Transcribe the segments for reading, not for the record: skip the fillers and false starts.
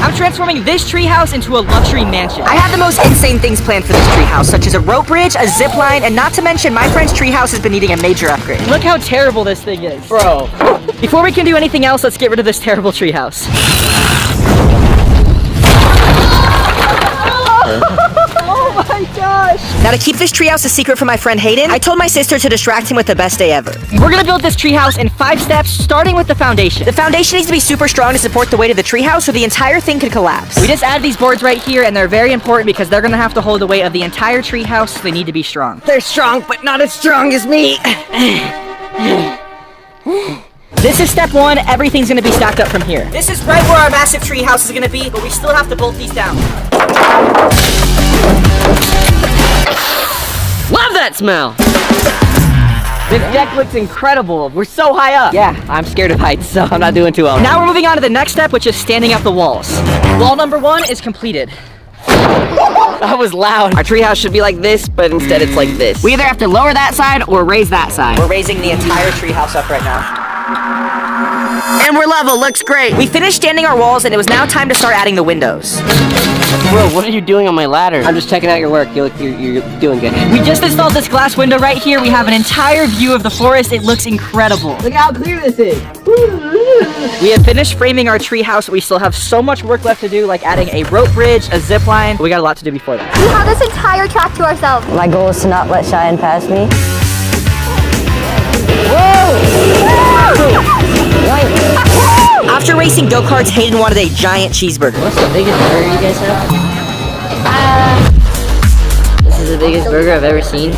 I'm transforming this treehouse into a luxury mansion. I have the most insane things planned for this treehouse, such as a rope bridge, a zip line, and not to mention my friend's treehouse has been needing a major upgrade. Look how terrible this thing is. Bro. Before we can do anything else, let's get rid of this terrible treehouse. Oh my gosh! Now to keep this treehouse a secret from my friend Hayden, I told my sister to distract him with the best day ever. We're gonna build this treehouse in 5 steps, starting with the foundation. The foundation needs to be super strong to support the weight of the treehouse or the entire thing could collapse. We just added these boards right here, and they're very important because they're gonna have to hold the weight of the entire treehouse, so they need to be strong. They're strong, but not as strong as me. This is step 1, everything's gonna be stacked up from here. This is right where our massive treehouse is gonna be, but we still have to bolt these down. Love that smell. This deck looks incredible. We're so high up. Yeah, I'm scared of heights, so I'm not doing too well. Now we're moving on to the next step, which is standing up the walls. Wall number 1 is completed. That was loud. Our treehouse should be like this, but instead it's like this. We either have to lower that side or raise that side. We're raising the entire treehouse up right now. And we're level, looks great. We finished standing our walls and it was now time to start adding the windows. Bro, what are you doing on my ladder? I'm just checking out your work. You're doing good. We just installed this glass window right here. We have an entire view of the forest. It looks incredible. Look how clear this is. We have finished framing our treehouse, but we still have so much work left to do, like adding a rope bridge, a zip line. We got a lot to do before that. We have this entire track to ourselves. My goal is to not let Cheyenne pass me. After racing go-karts, Hayden wanted a giant cheeseburger. What's the biggest burger you guys have? This is the biggest burger I've ever seen.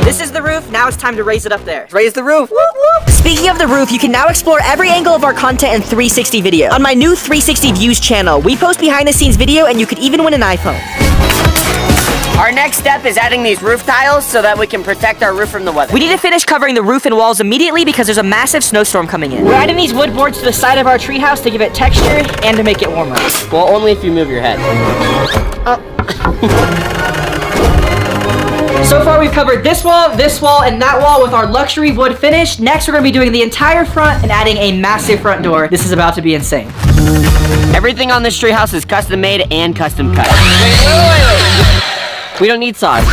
This is the roof, now it's time to raise it up there. Raise the roof. Whoop, whoop. Speaking of the roof, you can now explore every angle of our content in 360 video. On my new 360 Views channel, we post behind the scenes video and you could even win an iPhone. Our next step is adding these roof tiles so that we can protect our roof from the weather. We need to finish covering the roof and walls immediately because there's a massive snowstorm coming in. We're adding these wood boards to the side of our treehouse to give it texture and to make it warmer. Well, only if you move your head. So far we've covered this wall, and that wall with our luxury wood finish. Next we're going to be doing the entire front and adding a massive front door. This is about to be insane. Everything on this treehouse is custom made and custom cut. Wait. We don't need saws.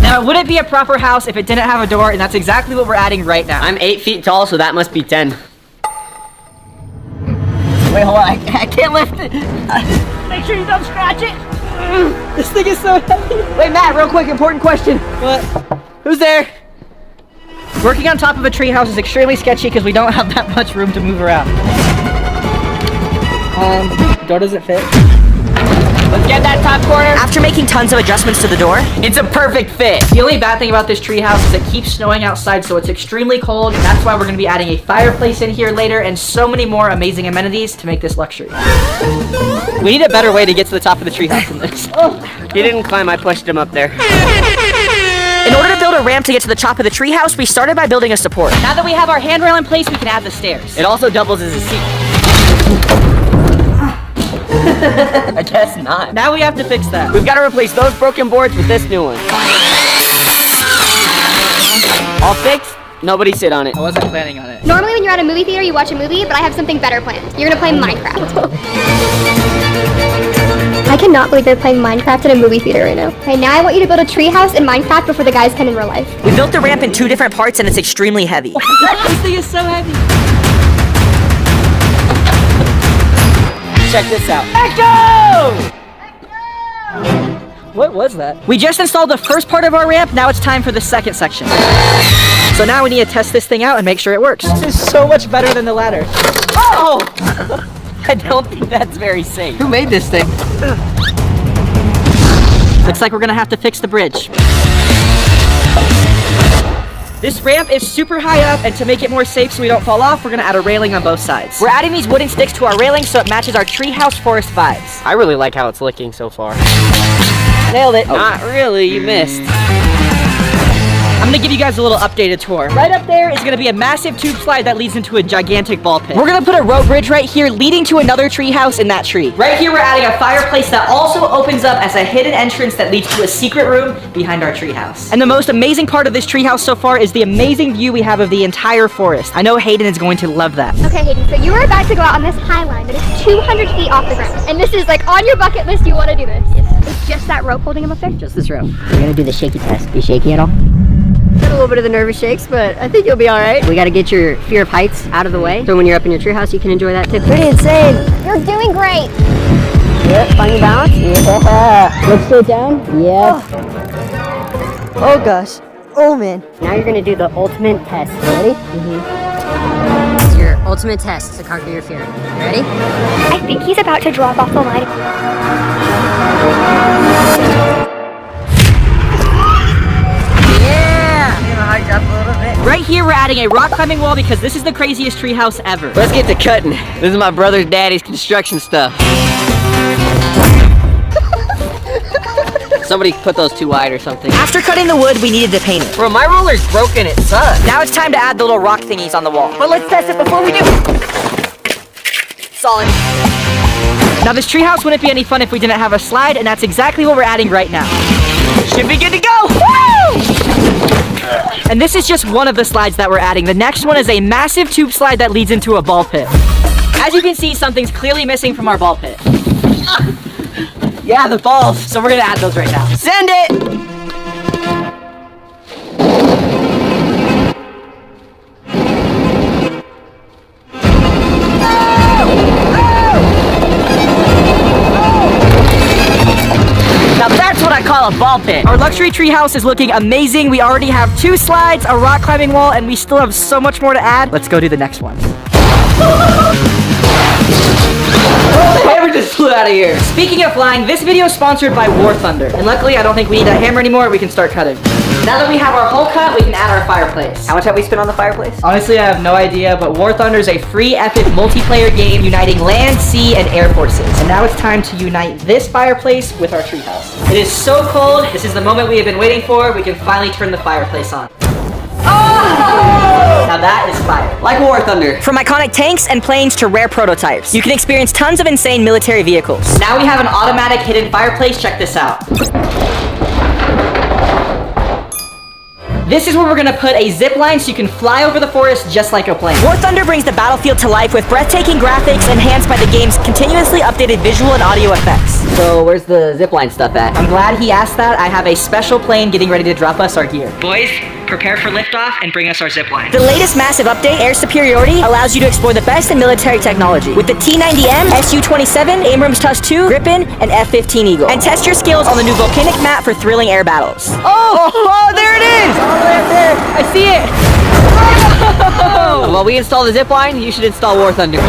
Now it wouldn't be a proper house if it didn't have a door, and that's exactly what we're adding right now. I'm 8 feet tall, so that must be 10. Wait, hold on, I can't lift it. Make sure you don't scratch it. This thing is so heavy. Wait, Matt, real quick, important question. What? Who's there? Working on top of a treehouse is extremely sketchy because we don't have that much room to move around. Door doesn't fit. Let's get that top corner. After making tons of adjustments to the door, It's a perfect fit. The only bad thing about this treehouse is it keeps snowing outside, so it's extremely cold. And that's why we're going to be adding a fireplace in here later and so many more amazing amenities to make this luxury. We need a better way to get to the top of the treehouse than this. He didn't climb, I pushed him up there. in order to build a ramp to get to the top of the treehouse, we started by building a support. Now that we have our handrail in place, we can add the stairs. It also doubles as a seat. I guess not. Now we have to fix that. We've got to replace those broken boards with this new one. All fixed? Nobody sit on it. I wasn't planning on it. Normally when you're at a movie theater, you watch a movie, but I have something better planned. You're gonna play Minecraft. I cannot believe you're playing Minecraft at a movie theater right now. Okay, now I want you to build a treehouse in Minecraft before the guys can in real life. We built the ramp in 2 different parts and it's extremely heavy. This thing is so heavy. Check this out. Echo! What was that? We just installed the first part of our ramp. Now it's time for the second section. So now we need to test this thing out and make sure it works. This is so much better than the ladder. Oh! I don't think that's very safe. Who made this thing? Looks like we're gonna have to fix the bridge. This ramp is super high up, and to make it more safe so we don't fall off, we're gonna add a railing on both sides. We're adding these wooden sticks to our railing so it matches our treehouse forest vibes. I really like how it's looking so far. Nailed it. Not really, you missed. I'm gonna give you guys a little updated tour. Right up there is gonna be a massive tube slide that leads into a gigantic ball pit. We're gonna put a rope bridge right here leading to another tree house in that tree. Right here, we're adding a fireplace that also opens up as a hidden entrance that leads to a secret room behind our tree house. And the most amazing part of this tree house so far is the amazing view we have of the entire forest. I know Hayden is going to love that. Okay, Hayden, so you are about to go out on this high line that is 200 feet off the ground. And this is like on your bucket list, you want to do this. It's just that rope holding him up there? Just this rope. We're gonna do the shaky test. Be shaky at all? Got a little bit of the nervous shakes, but I think you'll be all right. We gotta get your fear of heights out of the way. So when you're up in your treehouse, you can enjoy that too. Pretty insane. You're doing great. Yep, find your balance. Yeah. Look straight down. Yep. Oh gosh. Oh man. Now you're gonna do the ultimate test. Ready? It's your ultimate test to conquer your fear. Ready? I think he's about to drop off the line. Right here, we're adding a rock climbing wall because this is the craziest tree house ever. Let's get to cutting. This is my brother's daddy's construction stuff. Somebody put those too wide or something. After cutting the wood, we needed to paint it. Bro, my roller's broken. It sucks. Now it's time to add the little rock thingies on the wall. But let's test it before we do. Solid. Now this treehouse wouldn't be any fun if we didn't have a slide, and that's exactly what we're adding right now. Should be good to go. Woo! And this is just one of the slides that we're adding. The next one is a massive tube slide that leads into a ball pit. As you can see, something's clearly missing from our ball pit. Yeah, the balls. So we're gonna add those right now. Send it! Now that's what I call a ball pit. Our luxury treehouse is looking amazing. We already have 2 slides, a rock climbing wall, and we still have so much more to add. Let's go do the next one. The hammer just flew out of here. Speaking of flying, this video is sponsored by War Thunder. And luckily, I don't think we need that hammer anymore. We can start cutting. Now that we have our hole cut, we can add our fireplace. How much have we spent on the fireplace? Honestly, I have no idea, but War Thunder is a free epic multiplayer game uniting land, sea, and air forces. And now it's time to unite this fireplace with our treehouse. It is so cold. This is the moment we have been waiting for. We can finally turn the fireplace on. Oh! Now that is fire. Like War Thunder. From iconic tanks and planes to rare prototypes, you can experience tons of insane military vehicles. Now we have an automatic hidden fireplace. Check this out. This is where we're gonna put a zip line so you can fly over the forest just like a plane. War Thunder brings the battlefield to life with breathtaking graphics enhanced by the game's continuously updated visual and audio effects. So where's the zipline stuff at? I'm glad he asked that. I have a special plane getting ready to drop us our gear. Boys, prepare for liftoff and bring us our zip line. The latest massive update, Air Superiority, allows you to explore the best in military technology with the T-90M, Su-27, Abrams TUS 2, Gripen, and F-15 Eagle. And test your skills on the new volcanic map for thrilling air battles. Oh, there it is! All the way up there. I see it. While we install the zipline, you should install War Thunder.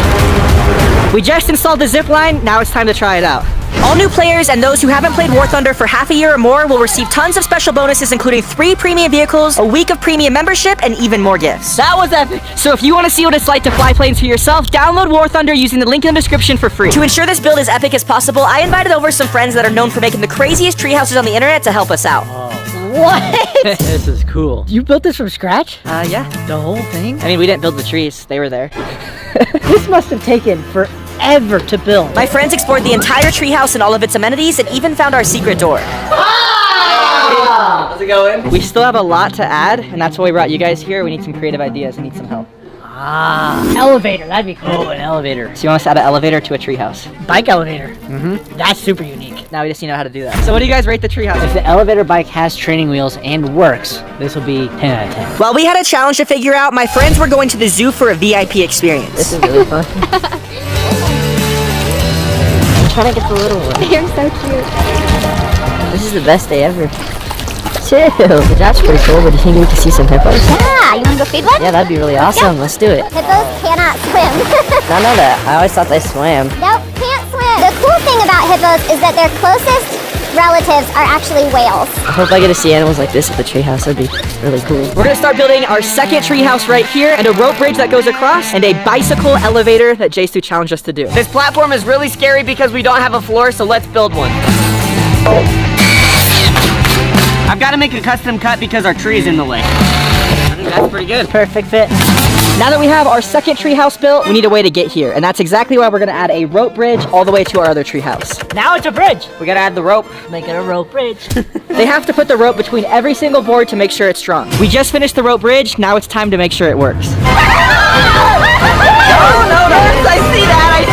We just installed the zip line. Now it's time to try it out. All new players and those who haven't played War Thunder for half a year or more will receive tons of special bonuses, including 3 premium vehicles, a week of premium membership, and even more gifts. That was epic. So if you want to see what it's like to fly planes for yourself, download War Thunder using the link in the description for free. To ensure this build is epic as possible, I invited over some friends that are known for making the craziest tree houses on the internet to help us out. What? This is cool. You built this from scratch? Yeah. The whole thing? I mean, we didn't build the trees. They were there. This must have taken forever to build. My friends explored the entire treehouse and all of its amenities and even found our secret door. How's it going? We still have a lot to add, and that's why we brought you guys here. We need some creative ideas and need some help. Elevator, that'd be cool. Oh, an elevator. So you want us to add an elevator to a treehouse? Bike elevator. That's super unique. Now we just need to know how to do that. So what do you guys rate the treehouse? If the elevator bike has training wheels and works, this will be 10 out of 10. While we had a challenge to figure out, my friends were going to the zoo for a VIP experience. This is really fun. I'm trying to get the little one. They're so cute. This is the best day ever. Chill. That's pretty cool, but do you think we can see some hippos? Yeah, you want to go feed one? Yeah, that'd be really awesome. Let's do it. Hippos cannot swim. I know that. I always thought they swam. Nope, can't swim. The cool thing about hippos is that their closest relatives are actually whales. I hope I get to see animals like this at the treehouse. That'd be really cool. We're gonna start building our second treehouse right here, and a rope bridge that goes across, and a bicycle elevator that J-Stu challenged us to do. This platform is really scary because we don't have a floor, so let's build one. I've got to make a custom cut because our tree is in the way. I think that's pretty good. Perfect fit. Now that we have our second treehouse built, we need a way to get here. And that's exactly why we're gonna add a rope bridge all the way to our other treehouse. Now it's a bridge. We gotta add the rope. Make it a rope bridge. They have to put the rope between every single board to make sure it's strong. We just finished the rope bridge, now it's time to make sure it works. No, I see that.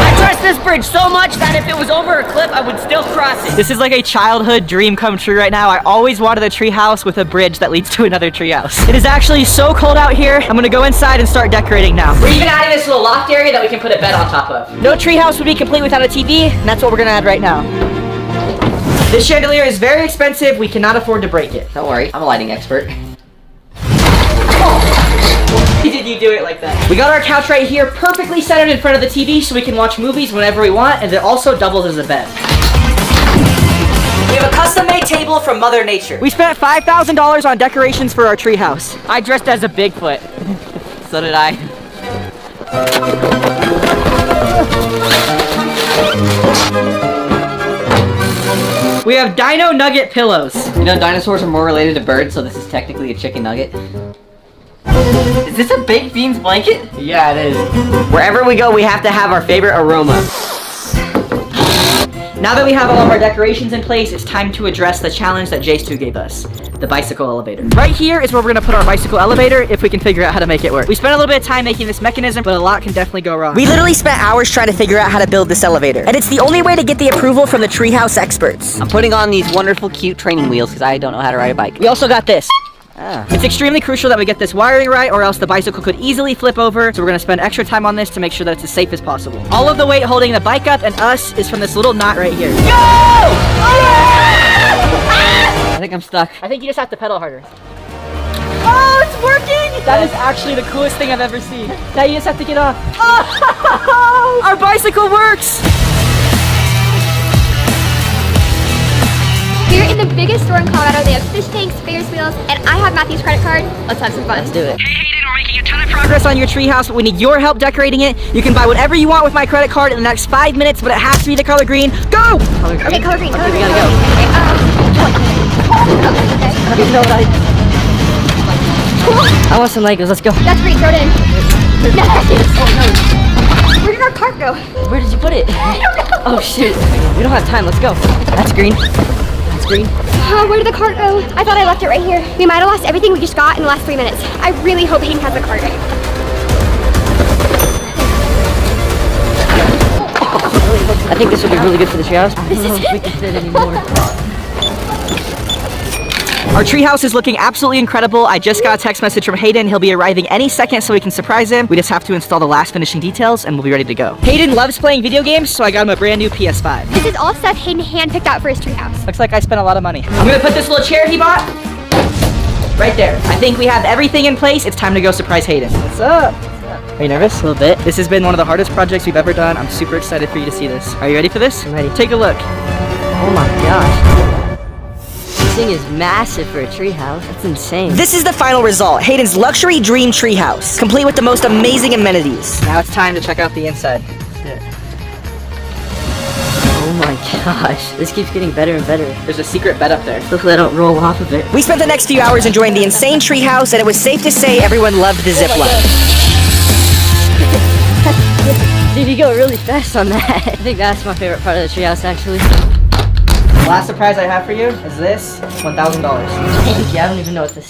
I trust this bridge so much that if it was over a cliff, I would still cross it. This is like a childhood dream come true right now. I always wanted a treehouse with a bridge that leads to another treehouse. It is actually so cold out here. I'm gonna go inside and start decorating now. We're even adding this little loft area that we can put a bed on top of. No treehouse would be complete without a TV, and that's what we're gonna add right now. This chandelier is very expensive. We cannot afford to break it. Don't worry, I'm a lighting expert. Why did you do it like that? We got our couch right here, perfectly centered in front of the TV so we can watch movies whenever we want, and it also doubles as a bed. We have a custom-made table from Mother Nature. We spent $5,000 on decorations for our treehouse. I dressed as a Bigfoot. So did I. We have dino nugget pillows. You know, dinosaurs are more related to birds, so this is technically a chicken nugget. Is this a baked beans blanket? Yeah, it is. Wherever we go, we have to have our favorite aroma. Now that we have all of our decorations in place, it's time to address the challenge that J2 gave us, the bicycle elevator. Right here is where we're gonna put our bicycle elevator if we can figure out how to make it work. We spent a little bit of time making this mechanism, but a lot can definitely go wrong. We literally spent hours trying to figure out how to build this elevator, and it's the only way to get the approval from the treehouse experts. I'm putting on these wonderful, cute training wheels because I don't know how to ride a bike. We also got this. Ah. It's extremely crucial that we get this wiring right or else the bicycle could easily flip over, so we're gonna spend extra time on this to make sure that it's as safe as possible. All of the weight holding the bike up and us is from this little knot right here. Go! I think I'm stuck. I think you just have to pedal harder. Oh, it's working! That is actually the coolest thing I've ever seen. Now you just have to get off. Oh! Our bicycle works! Here in the biggest store in Colorado, they have fish tanks, Ferris wheels, and I have Matthew's credit card. Let's have some fun. Let's do it. Hey Hayden, we're making a ton of progress on your treehouse, but we need your help decorating it. You can buy whatever you want with my credit card in the next 5 minutes, but it has to be the color green. Go! Okay, color green. Okay, we gotta go. Okay, I want some Legos. Let's go. that's green. Throw it in. Nice. Where did our cart go? Where did you put it? Oh shoot. We don't have time. Let's go. That's green. That's green. Oh, where did the cart go? I thought I left it right here. We might have lost everything we just got in the last 3 minutes. I really hope Hayden has the cart. I think this would be really good for the treehouse. This is it. We can fit anymore. Our treehouse is looking absolutely incredible. I just got a text message from Hayden. He'll be arriving any second so we can surprise him. We just have to install the last finishing details and we'll be ready to go. Hayden loves playing video games, so I got him a brand new PS5. This is all stuff Hayden hand-picked out for his treehouse. Looks like I spent a lot of money. I'm gonna put this little chair he bought right there. I think we have everything in place. It's time to go surprise Hayden. What's up? Are you nervous? A little bit. This has been one of the hardest projects we've ever done. I'm super excited for you to see this. Are you ready for this? I'm ready. Take a look. Oh my gosh. This thing is massive for a treehouse. That's insane. This is the final result, Hayden's luxury dream treehouse, complete with the most amazing amenities. Now it's time to check out the inside. Oh my gosh. This keeps getting better and better. There's a secret bed up there. Hopefully I don't roll off of it. We spent the next few hours enjoying the insane treehouse, and it was safe to say everyone loved the zip line. Dude, you go really fast on that. I think that's my favorite part of the treehouse, actually. Last surprise I have for you is this $1,000. Thank you. I don't even know what to say.